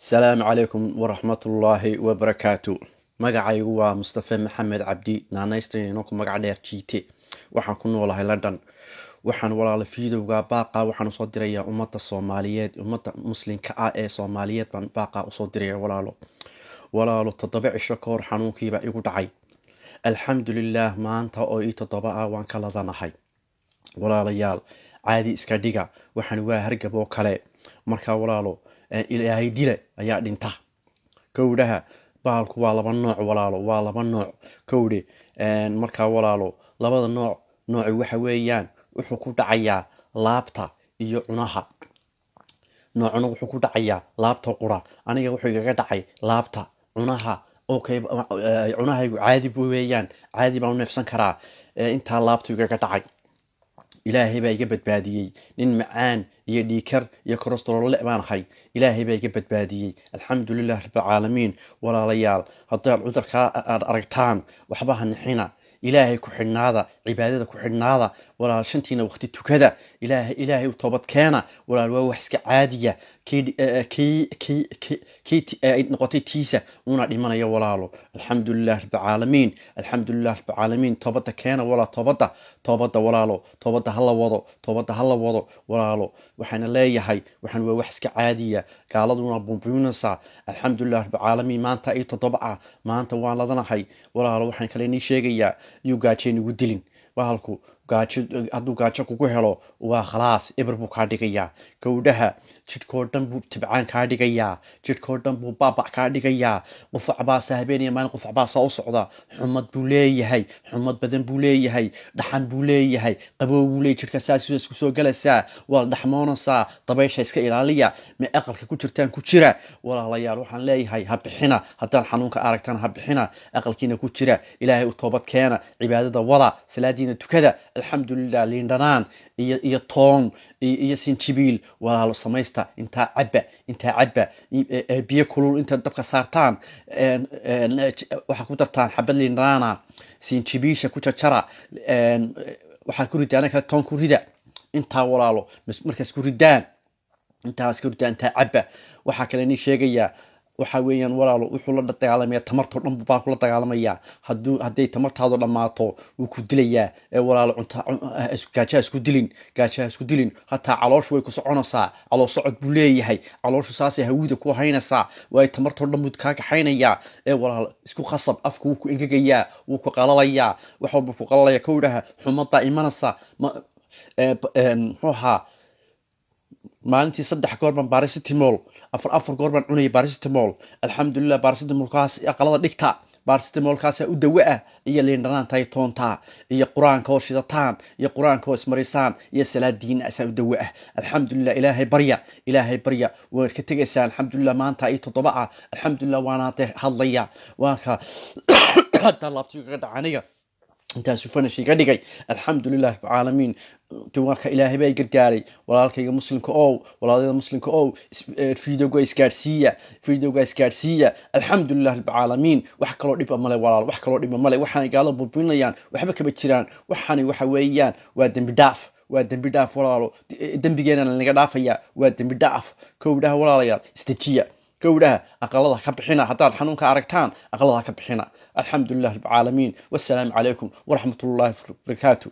السلام عليكم ورحمة الله وبركاته. magacaygu waa Mustafa Maxamed Cabdi naanaystayno ku magac dheer GT. waxaan ku noolahay London. waxaan walaalo fiidowga baaqa waxaan soo dirayaa ummadda Soomaaliyeed, ummadda muslimka ah ee Soomaaliyeed baan baaqa u soo dirayaa walaalo 7 cisho ka hor xanuunkiiba igu dhacay. alxamdulillaah maanta oo 7 ah waan ka ladanahay walaalayaal. caadi iska dhiga, waxaan waa hargab oo kale. marka walaalo ilaahay dile ayaa dhinta. kowdaha baalku waa laba nooc walaalo, waa laba nooc kowde. marka walaalo labada nooc waxa weeyaan wuxuu ku dhacayaa laabta iyo cunaha. noocna wuxuu ku dhacayaa laabta qura. aniga wuxuu igaga dhacay laabta. cunaha okay, cunahaygu caadi buu weeyaan, caadi baan u neefsan karaa. intaa laabtu igaga dhacay. ilaahay baa iga badbaadiyey. nin macaan iyo dhiikar iyo kolestarool baan ahay. ilaahay baa iga badbaadiyey. alxamdulillaah rabbil caalamiin. walaalayaal haddaad cudurkaa aad aragtaan waxba ha nixina. ilaahay ku xidhnaada, cibaadada ku xidhnaada. walaal shantiina waqti tukada. ilaahay u toobad keena. walaal waa wax iska caadiya. kii noqotay tiisa una dhimanaya walaalo. alxamdulillaah rabbil caalamiin. alxamdulillaah rabbil caalamiin. toobada keena walaal. toobada walaalo. toobada hala wado. toobada hala wado walaalo. waxaana leeyahay waxaan waa wax iska caadiya. gaaladuna buunbuunaysaa. alxamdulillaah rabbil caalamiin. maanta ay 7 ah. maanta waan ladanahay walaalo. waxaan kale nii sheegayaa yuu gaajeen igu dilin. bahalku gaajo hadduu gaajo kugu helo waa khalaas eber buu kaa dhigayaa. gowdhaha jidhkoo dhan buu tibcaan kaa dhigayaa. jidhkoo dhan buu baabac kaa dhigayaa. qufac baasa habeen iyo maalin qufac baasa u socda. xumad buu leeyahay, xumad badan buu leeyahay, dhaxan buu leeyahay, qabow buu leeyahay. jidhka saas isku soo galaysaa, waa dhaxmoonaysaa. dabaysha iska ilaaliya, ma aqalka ku jirtaan ku jira. walaalayaal waxaan leeyahay ha bixina. haddaan xanuunka aragtaan ha bixina. aqalkiina ku jira. ilaahay u toobad keena. cibaadada wada. salaadiina tukada. alxamdulillaah. liindhanaan iyo toon iyo sinjibiil walaalo samaysta. intaa cabba biyo kulul inta dabka saartaan waxaa ku dartaan xabad liindhanaana. sinjibiisha ku jarjara. waxaa ku ridaan kale toon ku rida. intaa walaalo markaas ku ridaan. intaas ku ridaan intaa cabba. waxaa kale ni sheegayaa waxa weeyaan walaalo wuxuu la dagaalamayaa tamarto dhan buu kula dagaalamayaa. hadday tamartaadu dhammaato wuu ku dilayaa. walaalo gaajaha isku dilin. hataa calooshu way ku soconaysaa. calool socod buu leeyahay. calooshu saasay hawida ku haynaysaa. waay tamartoo dhan buu kaa kaxaynayaa. walaalo isku khasab. afku wuu ku engegayaa, wuu ku qalalayaa. wax walba ku qalalaya. kowdhaha xumadbaa imanaysa. muxuu ahaa maalintii 3 goor baan paracetamol, 4 goor baan cunayay paracetamol. alxamdulillaah. paracetamolkaas aqalada dhigta. paracetamolkaas u dawo ah iyo liindhanaanta ay toontaa iyo quraanka oo shidataan iyo quraanka oo ismarisaan iyo salaadiina asaa u dawo ah. alxamdulillaah. ilaahay barya waa ka tagaysaa. alxamdulillaah. maanta ay 7 ah. alxamdulillaah. waana hadlaya waanka hatta laabtiga ka dhacaniga intaas fanashi ka dhigay. alxamdulillaah rabbil caalamiin. dumarka ilaahay baa gargaaray. walaalkayga muslimka oo walaalada muslimka oo fiidowga isgaarsiiya. alxamdulillaah rabbil caalamiin. wax kale oo dhib male walaal, wax kale oo dhib male. waxaan gaalo burbinayaan waxba kaba jiraan. waxani waxa weeyaan waa dambi dhaaf walaalo. dambigeena laga dhaafaya waa dambi dhaaf. kowdhaha walaalayaal istajiya. kowdhaha aqalada ka bixina. haddaad xanuunka aragtaan aqalada ka bixina. alxamdulillaah rabbil caalamiin. wassalaamu calaykum waraxmatullaahi wabarakaatuh.